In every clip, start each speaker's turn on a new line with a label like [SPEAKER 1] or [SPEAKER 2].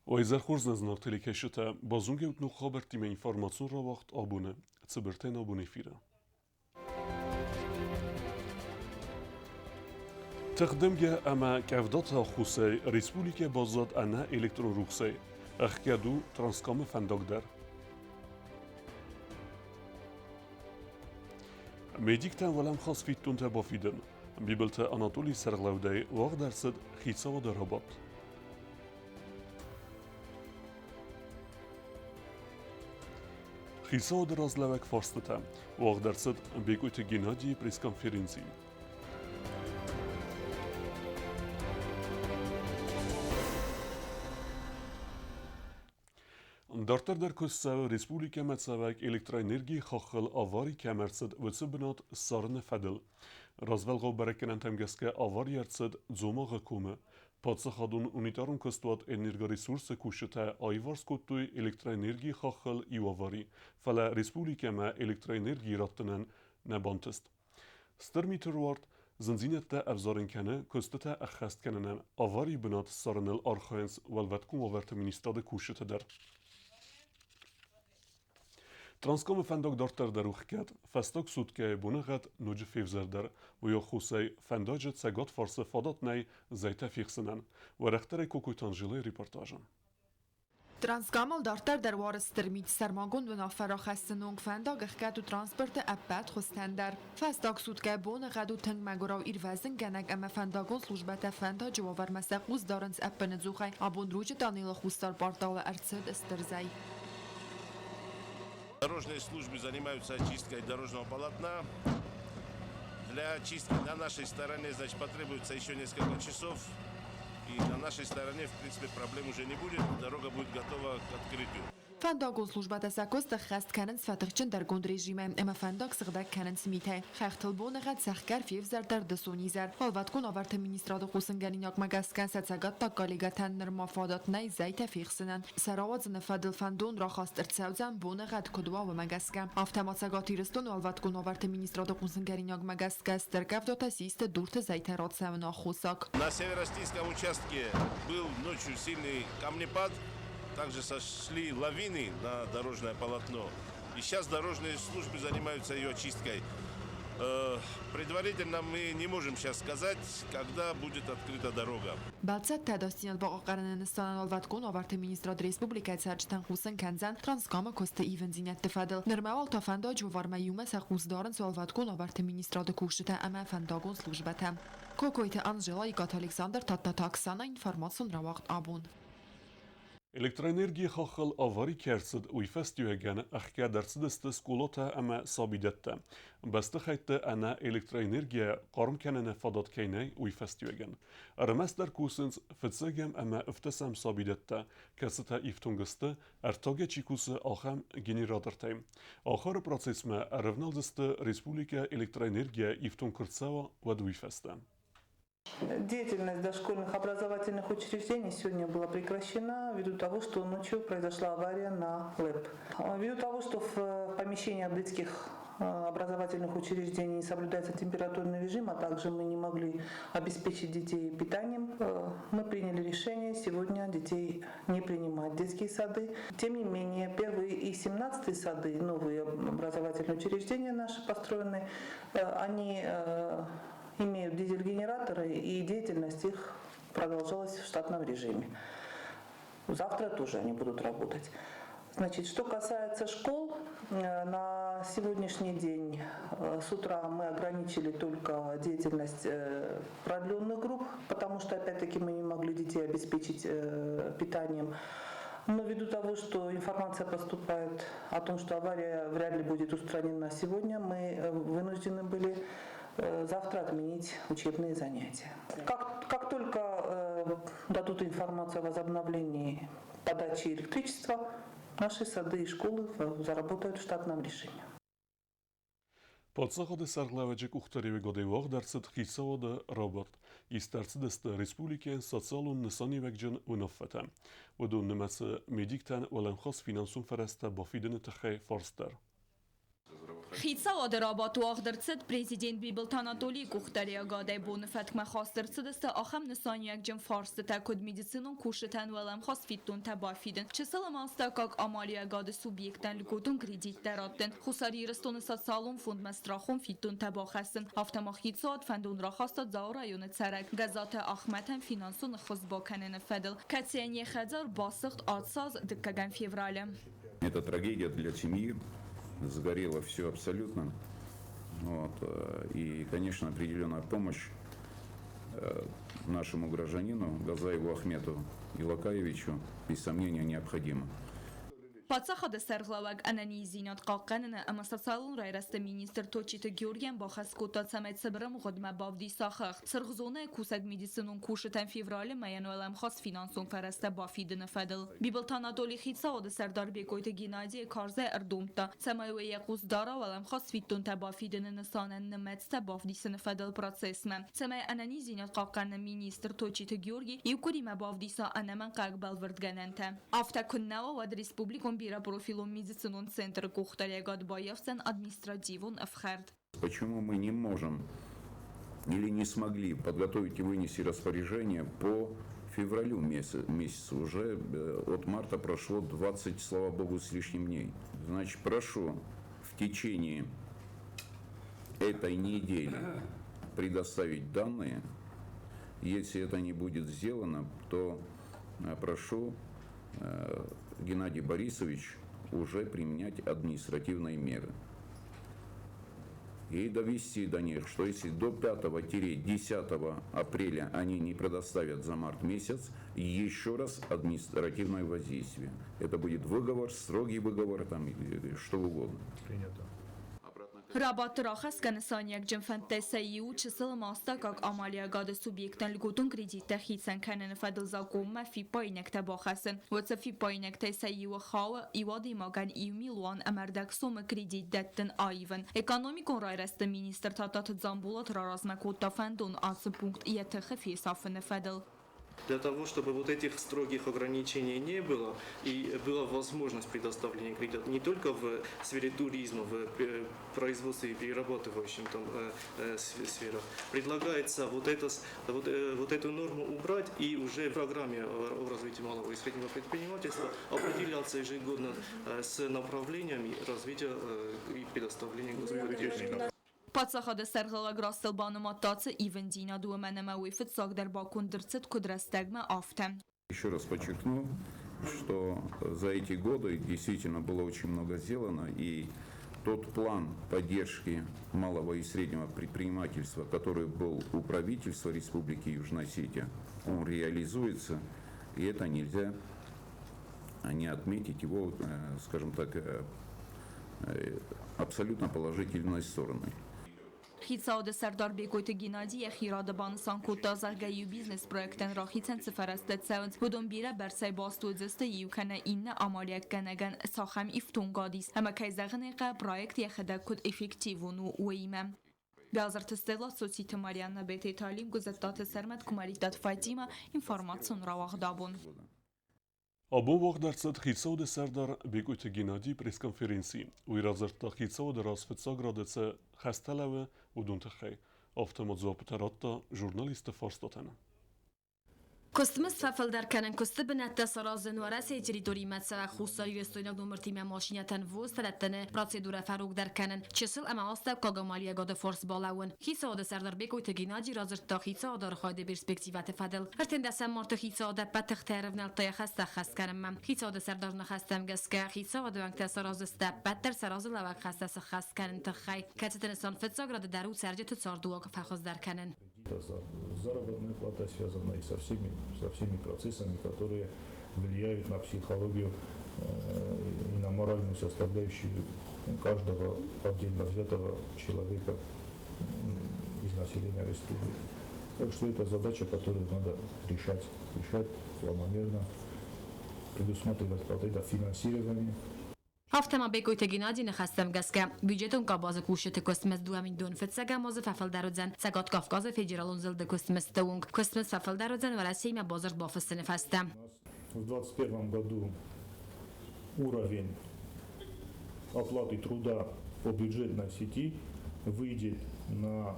[SPEAKER 1] Ойзерхорз знартели кешета базунге утну хабертиме информацион ра вақт абуне цибертен абуне фира. تقدمجة أما كافداتها خوسي ريسبوليكا بازاد أنا إلكترو روكسي أخكادو ترانسكام فندقدر ميديكتان ولم خاص في تونتا بافيدن بيبلتا أناطولي سرغلوداي واغ درسد خيتسا ودرهبات خيتسا ودرازلوك فارستتا واغ درسد بيكويت جينادي بريس كونفرنسي Դարտեր դեր կուսսավը Ռեսպուլիկա մեծավակ էլեկտրաէներգիի խախել ավարի կամերցդ վծբնատ սարնը ֆադել։ Ռազվելղով բերեկենան թեմգեսկե ավար երցդ ձոմաղը կումը, պացախադուն ունիտարուն կստուատ էներգարեսուրսը կուշըտա այվարս կոտույ էլեկտրաէներգիի խախել իու ավարի, ֆալա Ռեսպուլիկա մա էլեկտրաէներգիի ռատտնան նաբանտստ։ Ստրմիթրուարդ Զնձինետտə əvzarınkəni köstətə əxəstkənənə avari bınat sarınıl arxayens vəlvətkun ovərtə ministradı kuşutıdır. Transkome fendog dartar der uxket, festok sutke bunəğət nucu fevzərdir, və yox xusay fendacet səgat farsı fadat nəy zəytə fixsınən, və rəxtərə kokuytancılı reportajın.
[SPEAKER 2] Transkamal dartar der var strmit sermagon و نافراخستنونگ فندا گخکت و ترانسپورت اپت خستندر فستاک سودکه بون غدو تنگ مگراو ایر وزن گنگ اما فنداگون службата فندا جوابر مسقوز دارنس اپن زوخای ابون روج دانیل خوستار портал ارцد استرزای
[SPEAKER 3] Дорожные службы занимаются очисткой дорожного полотна. Для очистки на нашей стороне, значит, потребуется еще несколько часов. И на нашей стороне, в принципе, проблем уже не будет. Дорога будет готова к открытию.
[SPEAKER 2] فنداگون службата ساکوست خست کنن سفتخچن در گند رژیمه اما فنداگ سغدک کنن سمیته خختل بون غد سخکر فیفزر در دسونیزر حالوات کن آورت مینیستراد خوسنگرینیاک مگسکن ستسگات تا گالیگتن نرمافادات نی زیت فیخسنن سراوات زنفادل فندون را خواست ارتساوزن بون غد کدوا و مگسکن افتمات سگاتی رستون حالوات کن آورت مینیستراد خوسنگرینیاک مگسکن درگف داتا سیست دورت زیت راد سونا خوساک.
[SPEAKER 3] На северо-стийском участке был ночью сильный камнепад. Также сошли лавины на дорожное полотно. И сейчас дорожные службы занимаются ее очисткой. Предварительно мы не можем сейчас сказать, когда будет открыта дорога.
[SPEAKER 2] Балцат тадастинат با قرنستان والواتکون آورت مینیستراد ریسپوبلیکای سرچتن خوسن کنزن ترانسکام کوست ایون زینت تفادل نرمال تا فندا جوار میومه سخوز دارن والواتکون آورت مینیستراد کوشته اما فنداگون службата. کوکویت آنژلا ایگات الکساندر تاتا تاکسانا اینفورماسیون را وقت آبون.
[SPEAKER 1] Elektroenergie خاخل آواری کرد و فستیوگن اخکار درصد است سکولات اما ثابته. بست خیت انا elektroenergie قارم کنن فدات کینه و فستیوگن. ارمس در کوسنس فتسگم اما افتسام ثابته کسته ایفتونگسته ارتاگ چیکوس آخام گنیراتر تیم. آخر پروسس ما ارونال دست ریسپولیکا elektroenergie ایفتون کرسوا و دوی فسته.
[SPEAKER 4] Деятельность дошкольных образовательных учреждений сегодня была прекращена ввиду того, что ночью произошла авария на ЛЭП. Ввиду того, что в помещениях детских образовательных учреждений не соблюдается температурный режим, а также мы не могли обеспечить детей питанием, мы приняли решение сегодня детей не принимать в детские сады. Тем не менее, 1 и 17 сады, новые образовательные учреждения наши построенные, они имеют дизель-генераторы, и деятельность их продолжалась в штатном режиме. Завтра тоже они будут работать. Значит, что касается школ, на сегодняшний день с утра мы ограничили только деятельность продленных групп, потому что, опять-таки, мы не могли детей обеспечить питанием. Но ввиду того, что информация поступает о том, что авария вряд ли будет устранена сегодня, мы вынуждены были завтра отменить учебные занятия. Как только дадут информацию о возобновлении подачи электричества, наши сады и школы заработают в штатном режиме.
[SPEAKER 1] Պատսախոդը սարգլավեջեք ուխտարիվի գոդեվող դարձդ խիսավոդը Ռոբերտ, իսկ դարձդ ըստը Ռեսպուլիկեն սոցիալուն նսանիվեքջն ունովվետը, ودون نمس ميديكتان ولن خاص فينانسون فرستا بافيدن تخي فورستر.
[SPEAKER 5] Խիցա ադերաբատ ու աղդրցդ Prezident Bibelt Anatoliy Kuxtariyagade bunu fetme xastırçıdısı axam nüsaniyek cim farsı tekod medisinun kuşeten velem xas fittun tebafidin. Çısılım astakak amaliyagade subyekten lükotun kreditler attın. Xusari ristonu satsalun fund mestrahun fittun tebaxesin. Haftama xitsa ad fendun raxastat zaur rayonu çerek. Gazate Ahmeten finansun xızbakanını fedil. Katsiyen yexedzar basıxt adsaz dikkagen fevrali.
[SPEAKER 6] Это трагедия для семьи. Сгорело все абсолютно. Вот. И, конечно, определенная помощь нашему гражданину Газаеву Ахмету Илакаевичу, без сомнения, необходима.
[SPEAKER 5] Պատսախադը սերղլավակ անանիզինատ կաղկաննը ամասացալուն ռայրաստը մինիստր Թոչիտը Գյորգեն բախաս կոտացամայտ սբրմ ղոդմա բավդի սախախ։ Սրղզոնը կուսակ մեդիսինուն կուշըտան ֆիվրալը մայանուելամ խաս ֆինանսուն ֆարաստը բավիդնը ֆադլ։ Բիբլտ Անատոլի խիցա ոդը սարդար բեկոյտը գինադի կարզե ըրդումտը։ Սամայուե եղուս դարավալամ խաս ֆիտուն տա բավիդնը նսանեն նմեց տա բավդիսնը ֆադլ պրոցեսմը։ Սամայ անանիզինատ կաղկաննը մինիստր Թոչիտը Գյորգի իուկուրիմա բավդիսա անաման կաղբալ վրդգանենտը։ Ավտա քննավա վադ республикон бира профилом медицинон центр Кухтарягад Боевсен административон Эфхерд.
[SPEAKER 6] Почему мы не можем или не смогли подготовить и вынести распоряжение по февралю месяцу? Уже от марта прошло 20, слава богу, с лишним дней. Значит, прошу в течение этой недели предоставить данные. Если это не будет сделано, то прошу Геннадий Борисович уже применять административные меры. И довести до них, что если до 5-10 апреля они не предоставят за март месяц, еще раз административное воздействие. Это будет выговор, строгий выговор, там, что угодно.
[SPEAKER 7] Принято.
[SPEAKER 5] Հրաբատ տրախես կնսանյակ ջնվեն տեսայի ու չսլը մաստակակ ամալիագադը սուբյեկտն լգոտուն կրիդիտը խիցեն կենեն ֆադլզակում մա ֆիպայնեք տաբախասն ոծը ֆիպայնեք տեսայի ու խավը իվադի մագան իու միլուան ամարդակ սոմը կրիդիտ դեttın այվն էկոնոմիկոն ռայրեստը մինիստր թատաթ ձամբուլատ ռարազմակ ուտաֆանդուն ասը պունկտ յետխը ֆիսաֆն ֆադլ
[SPEAKER 8] Для того, чтобы вот этих строгих ограничений не было и была возможность предоставления кредитов не только в сфере туризма, в производстве и перерабатывающем там сферах, предлагается вот эту норму убрать и уже в программе о развитии малого и среднего предпринимательства определяться ежегодно с направлениями развития и предоставления государственных.
[SPEAKER 5] Պատսախադը սերղլագ ռաստելբանը մատացը իվնդինա դուեմենեմա ուիֆտ սագդար բակուն դրցët կուդրաստեղմը ավտը։
[SPEAKER 6] Еще раз подчеркну, что за эти годы действительно было очень много сделано, и тот план поддержки малого и среднего предпринимательства, который был у правительства Республики Южная Осетия, он реализуется, и это нельзя не отметить его, скажем так, абсолютно положительной стороной.
[SPEAKER 5] Խիցաոդը սարդար բեկոյտը գինադի է խիրադը բանսան կոտազարգայի ու բիզնես պրոյեկտեն ռախիցեն ծվարաստեցեոնց հուդոն բիրա բերսայ բաստուձստը իուքանը իննը ամալիակ կնագան սախամ իվտուն գադիս համա կայզաղն էղա պրոյեկտ եխդա կուդ էֆեկտիվուն ու ուիմը Գազարտստելա սոցիթը Մարիաննա բետ Իտալիմ գուզետատը սերմատ կումարիտատ Ֆատիմա ինվորմացիոն ռավաղդաբուն
[SPEAKER 1] Աբոն վաղդարցատ խիցաոդը սարդար բեկույթը գինադի պրեսկոնֆերենցի ու իրազրտա խիցաոդը ռասվեցա գրադեցը խաստալավը ու դունթխեյ ավտոմատ զոպտարատտա ժուրնալիստը ֆարստատենը
[SPEAKER 9] Kostımız fəfəldərkənin kostu binətdə sarazın vərəsə teritorii mətsəvə xusari restoynak nömrtimə maşiniyyətən vuz tələttəni prosedura fərug dərkənin çısıl əmə astəb qaqamaliyə qadı fors balavun. Xisa adı sərdar bekoytı ginaci razırtda xisa adı rxaydı perspektivəti fədil. Hərtəndə sən martı xisa adı bətıq tərivnəltaya xəstə xəskənəmməm. Xisa adı sərdarını xəstəm gəskə. Xisa adı vəngtə sarazı stəb bətər sarazı ləvək xəstəsi xəskənin tıxay. Kətətini san fətsagradı dəru sərci tütsarduaq fəxoz dərkənin.
[SPEAKER 7] Заработная плата связана и со всеми процессами, которые влияют на психологию и на моральную составляющую каждого отдельно взятого человека из населения республики. Так что это задача, которую надо решать планомерно, предусматривать под это финансирование.
[SPEAKER 9] Haftama bekoyte ginadi nexestem geske. Büdjeton kabazı kuşete kostmez duamin don fetsege mazı fefel darodzen. Segat kafkazı feciralon zilde kostmez taung. Kostmez fefel darodzen ve raseyme bazar bafıstını festem.
[SPEAKER 7] В 2021 году уровень оплаты труда по бюджетной сети выйдет на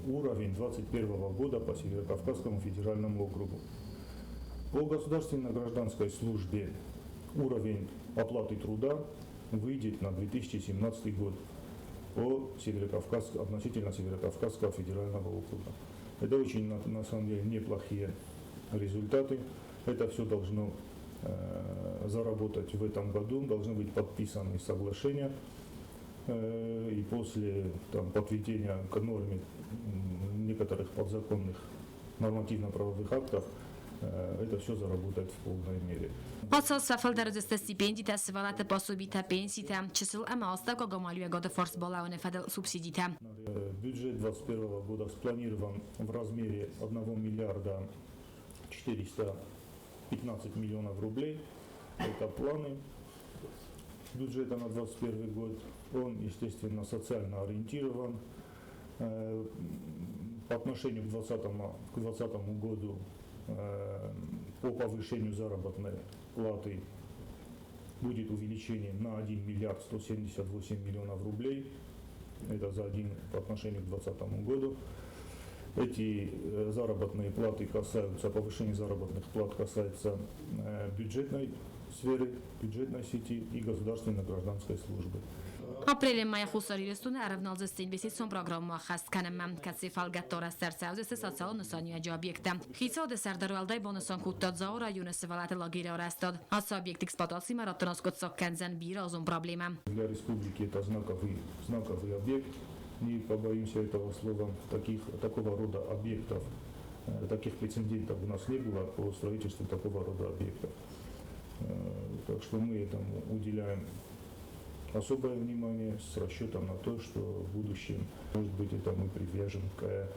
[SPEAKER 7] уровень 2021 года по Северокавказскому федеральному округу. По государственно-гражданской службе уровень оплаты труда выйдет на 2017 год относительно Северокавказского федерального округа. Это очень, на самом деле, неплохие результаты. Это все должно заработать в этом году, должны быть подписаны соглашения, и после подведения к норме некоторых подзаконных нормативно-правовых актов это все заработает в полной мере.
[SPEAKER 9] Пасал сафал در از استیپندی تسوالات پاسوبی تا پنسی تا چسل اما آستا کاغمالیو گاد فورس بالاونه فدل سубсидий та.
[SPEAKER 7] Бюджет 2021 года спланирован в размере 1 миллиарда 415 миллионов рублей. Это планы бюджета на 2021 год. Он, естественно, социально ориентирован. По отношению к 2020 году по повышению заработной платы будет увеличение на 1 миллиард 178 миллионов рублей. Это по отношению к 2020 году. Эти заработные платы повышение заработных плат касается бюджетной сферы, бюджетной сети и государственно-гражданской службы.
[SPEAKER 9] April maj 20 aravnalzestin besit program خست کنم کسی فالگتار است در سعود سال نسانی جابیکتم خیصاد سردارولدای بانسان کودتاد زاورا یونس ولایت لاگیره арестод объект эксплуатации маратонос котсоккензен бира озон проблема.
[SPEAKER 7] Для республики это знаковый объект. Не побоимся этого слова. Такого рода объектов, таких прецедентов у нас не было по строительству такого рода объектов. Так что мы этому уделяем особое внимание с расчетом на то, что в будущем, может быть, это мы привяжем к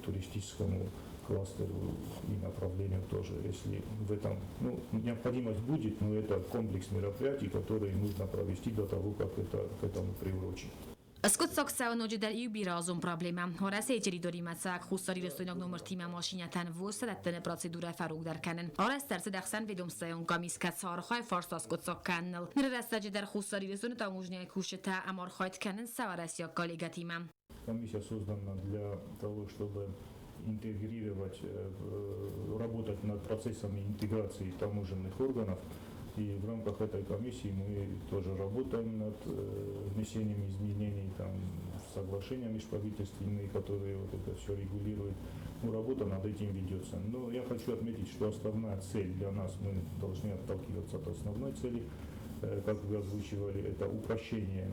[SPEAKER 7] туристическому кластеру и направлению тоже, если в этом необходимость будет, но это комплекс мероприятий, которые нужно провести до того, как это к этому приурочить.
[SPEAKER 9] اسکوت ساکسا و نوجدر ایو بیرازون پرابلم هراسه ایتری دوری مساق خوستاری رستویناگ نمر تیم ماشینیتن وست دتن پروسیدور فروغ در کنن آرس درس دخسن ویدوم سیون کامیس کت سارخای فارس اسکوت ساک کنل نر رستاج در خوستاری رستون تا موجنی کوشته امار خایت کنن سوارس یا کالیگا تیمم.
[SPEAKER 7] Комиссия создана для того, чтобы интегрировать, работать над процессами интеграции таможенных органов. И в рамках этой комиссии мы тоже работаем над внесением изменений в соглашения межправительственные, которые это все регулируют. Работа над этим ведется. Но я хочу отметить, что основная цель для нас, мы должны отталкиваться от основной цели, как вы озвучивали, это упрощение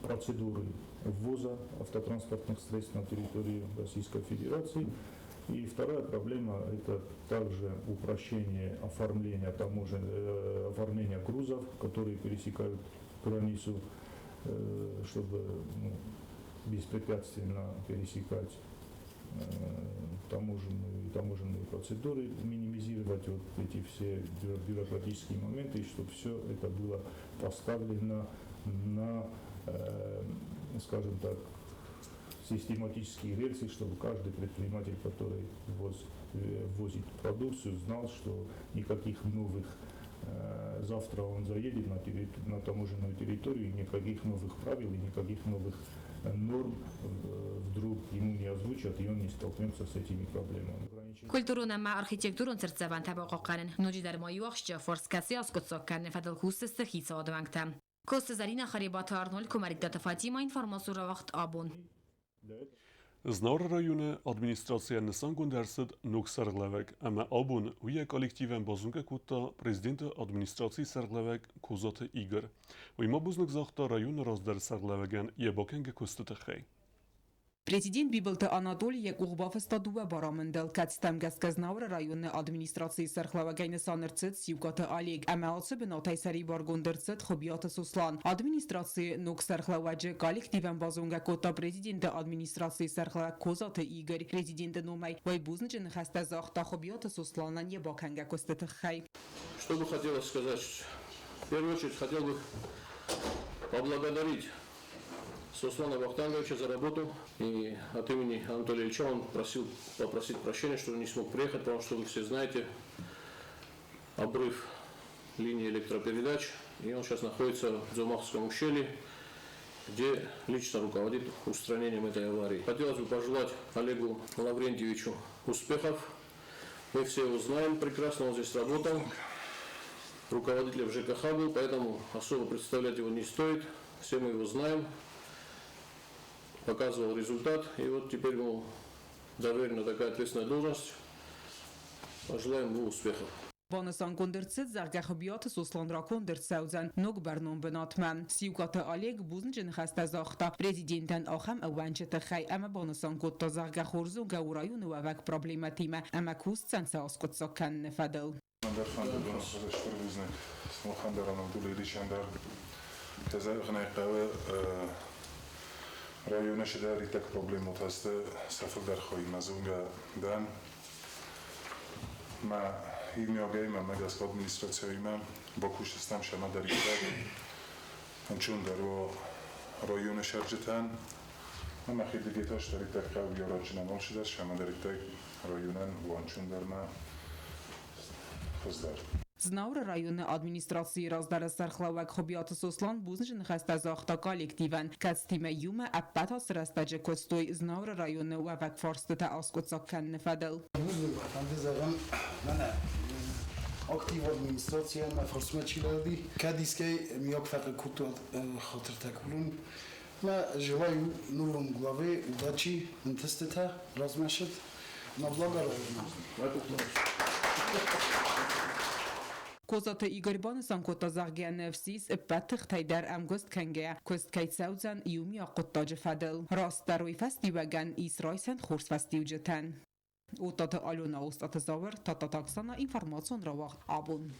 [SPEAKER 7] процедуры ввоза автотранспортных средств на территории Российской Федерации. И вторая проблема – это также упрощение оформления грузов, которые пересекают границу, чтобы беспрепятственно пересекать таможенные процедуры, минимизировать эти все бюрократические моменты, и чтобы все это было поставлено на, скажем так, систематические рельсы, чтобы каждый предприниматель, который ввозит продукцию, знал, что никаких новых, завтра он заедет на таможенную территорию, никаких новых правил и никаких новых норм вдруг ему не озвучат, и он не столкнется с этими проблемами.
[SPEAKER 9] Культуру мع архитектурون سرتزبان تباقا قرن نوجی در مایی وقت فرس کسی از کتساک کرن فدل خوست استخیص آدمانگتم. کوست زرین خریبات آرنول کمرید دات فاطیما اینفرماسور وقت آبون.
[SPEAKER 1] Znarë rajone administracija në sangun dërset nuk sërglevek, ama abun uja kolektiven bazunke kuta prezidente administracji sërglevek kuzate igër. Ujma buznik zahta rajone razdër sërglevegen je bakenge kustet e khej.
[SPEAKER 10] Президент Бибелта Анатолий Якубов стадуа барамындал катстам газказнавр районны администрации сархлавагайны санырцыт сивкаты Олег. Амалсы бенотай сари баргундырцыт хобията суслан. Администрации нук сархлаваджи коллективен базунга кота президента администрации сархлава козаты Игорь. Президента Нумай вайбузнычын хаста захта хобията суслана не баканга костыты хай.
[SPEAKER 11] Что бы хотелось сказать? В первую очередь хотел бы поблагодарить Суслана Вахтанговича за работу, и от имени Анатолия Ильича он попросить прощения, что он не смог приехать, потому что вы все знаете, обрыв линии электропередач, и он сейчас находится в Дзумахском ущелье, где лично руководит устранением этой аварии. Хотелось бы пожелать Олегу Лаврентьевичу успехов. Мы все его знаем, прекрасно он здесь работал, руководителем ЖКХ был, поэтому особо представлять его не стоит. Все мы его знаем, показывал результат, и вот теперь ему доверена такая ответственная должность. Пожелаем ему успехов.
[SPEAKER 10] Բանասան կոնդրցից զարգախբյատը սոսլանդրա կոնդրցաուզան նոգ բերնոն բնատման սիուկատը ալեգ բուզն ջնխաստա զախտա պրեզիդենտան ախամ ավանչը տխայ ամա բանասան կոտտա զարգախորզու գաուրայու նուավակ պրոբլեմատիմը ամա կուս ցանցա ասկոտսոքան նեֆադել
[SPEAKER 12] رایونه شده ریتک پروبلم متاسته سفر در خواهی مزونگا دن ما این آگهی من مگس ادمنستراسیونی من با کوشستم شما در ایران همچون در رایونه شرجتن من خیلی دیتاش در ریتک قوی راجنان شده شما در ریتک رایونن و همچون در ما خزدار
[SPEAKER 10] Znavr rayonu administrasiyi razdara sarxlavak xobiatı soslan buzn xasta zaxta kollektivan kastime yume appata srastaje kostoy Znavr rayonu ve vak forstata askotsakan nefadel.
[SPEAKER 13] Andezagan mana aktiv administratsiya ma forsmachiladi kadiskay miok faqi kutu khatir takulun ma желаю новом главе удачи интестета размашет на благо района.
[SPEAKER 10] Kozata Igor Banasan kota zargian nefsis patr taydar amgost kenge kost kaytsaudzan yumi aqottaje fadel rast daroy festivagan Israilsen khurs festivjetan Utata aluna ustat zaver tatataksana informacion rawaq abun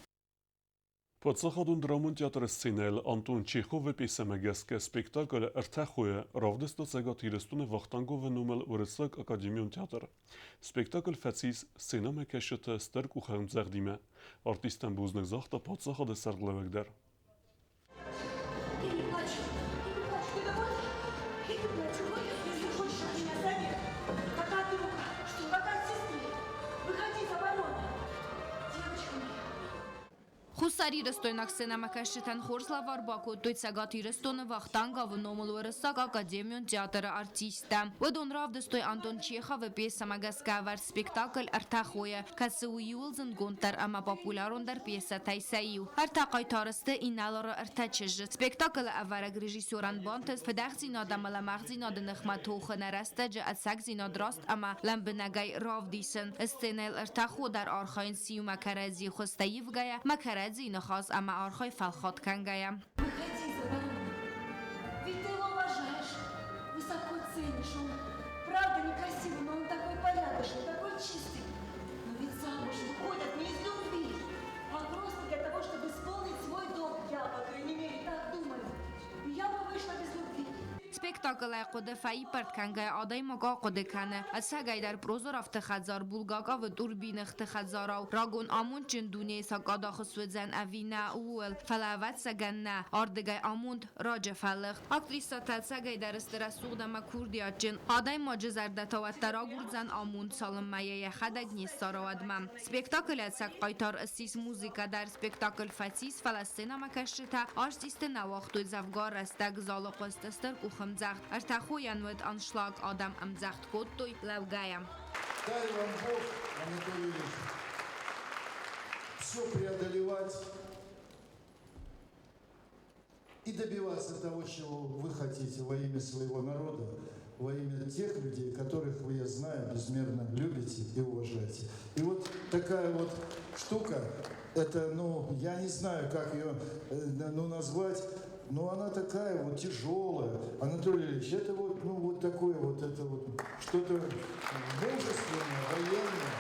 [SPEAKER 1] Подсахадун драмон театр сценел Антон Чехов песамагаске спектакль Артахуя равдесто цагатирестуне вахтангов нумел урсак академион театр. Спектакль фацис сценаме кешет старк у хам загдиме. Артистан бузных захта подсахады сарглавегдар.
[SPEAKER 5] Խուսարի ռստոյնակ սենամակաշտան խորսլավար բակոտոյ ցագատի ռստոնը վախտան գավնոմլ վրսակ ակադեմիոն театра артиста. Ոդոն равդստոյ Антон Чехов пьесамагасկավար спектакль Արտախոյը կասույուլզն գոնտար ամա պոպուլարոն դար պիեսա տայսայու. Արտակայթարստը ինալորը արտաչժ. Спектакль ավարագ ռեժիսորան բոնտես ֆդախցին ադամալա մաղձին ադնխմատ հոխնարաստը ջացակզին ադրաստ ամա լամբնագայ равդիսն. Սցենել Արտախո դար արխային սիումակարազի խոստայիվ գայա մակարազի нахаз ама архой фалхот кангая.
[SPEAKER 14] Выходи за дорогу. Ведь ты его уважаешь, высоко ценишь. Он правда некрасивый, но он такой порядочный, такой чистый. Но ведь замуж выходят не из любви, а просто для того, чтобы исполнить свой долг. Я, по крайней мере, так думаю. И я бы вышла без любви.
[SPEAKER 5] Спектакль قدفعی پرد کنگه آدای مگا قد کنه از سگای در پروزور افتخذار بولگاگا و دوربین افتخذارا راگون آمون چندونه ساگادا خسوزن اوینه اول فلاوت سگن نه آردگای آموند راج فلق اکتریسا تل سگای در استرسوغ دم کوردیا چن آدای ماجه زردتا و تراگورزن آموند سالم میه خدگ نیستارا ودمم سپکتاکل از سگ قایتار اسیس موزیکا در سپکتاکل فتیس فلسطین مکشتا آرتیست نواختوی زفگار رستگ زالق استستر کخم زخت ارتخوین ود انشلاگ آدم ام زخت کتوی لوگایم
[SPEAKER 13] Дай вам Бог, Анатолий Ильич, все преодолевать и добиваться того, чего вы хотите во имя своего народа, во имя тех людей, которых вы, я знаю, безмерно любите и уважаете. И вот такая вот штука, это, я не знаю, как ее, назвать, но она такая вот тяжелая. Анатолий Ильич, это вот такое вот, это вот что-то мужественное, военное.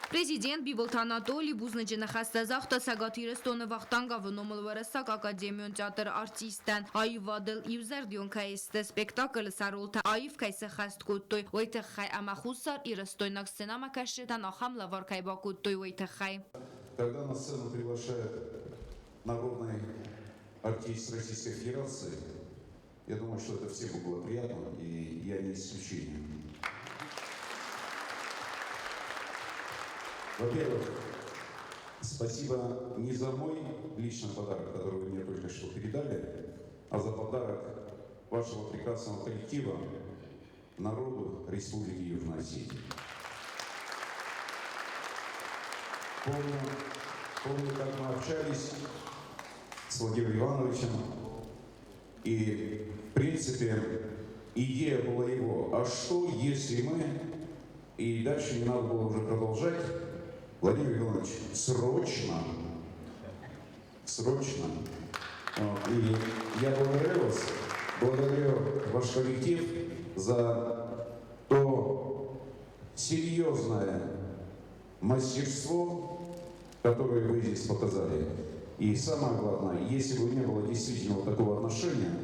[SPEAKER 5] Президент Биболтанатоли Бузнеджина Хастазахта Сагатирестона Вахтанга Вномл Варасак Академион театр артистан Айвадел Ивзардион Кайсте спектакль Сарулта Айв Кайсе Хаст Куттой Уайтахай Амахусар и Ростойнак сцена Макашетан Ахам Лавар Кайба Куттой Уайтахай.
[SPEAKER 6] Когда на сцену приглашают народный артист Российской Федерации, я думаю, что это всем было приятно, и я не исключение. Во-первых, Спасибо не за мой личный подарок, который вы мне только что передали, а за подарок вашего прекрасного коллектива народу Республики Южная Осетия. Помню, как мы общались с Владимиром Ивановичем, и, в принципе, идея была его, а что, если мы, и дальше не надо было уже продолжать, Владимир Иванович, срочно, и я благодарю ваш коллектив за то серьезное мастерство, которое вы здесь показали. И самое главное, если бы не было действительно вот такого отношения,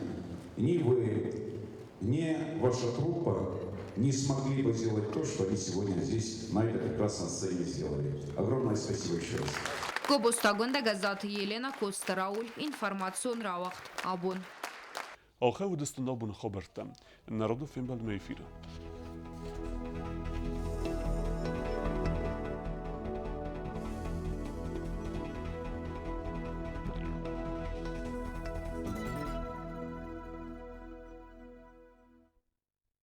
[SPEAKER 6] ни вы, ни ваша труппа не смогли бы сделать то, что они сегодня здесь, на этой прекрасной сцене, сделали. Огромное спасибо еще раз.
[SPEAKER 5] Կոբոստագոնդը գազաթ Ելենա Կոստարաուլ ինֆորմացիոն ռավախտ աբոն
[SPEAKER 1] آخه ودستنا بون خبرتم نرادو فیلم بالميفيرا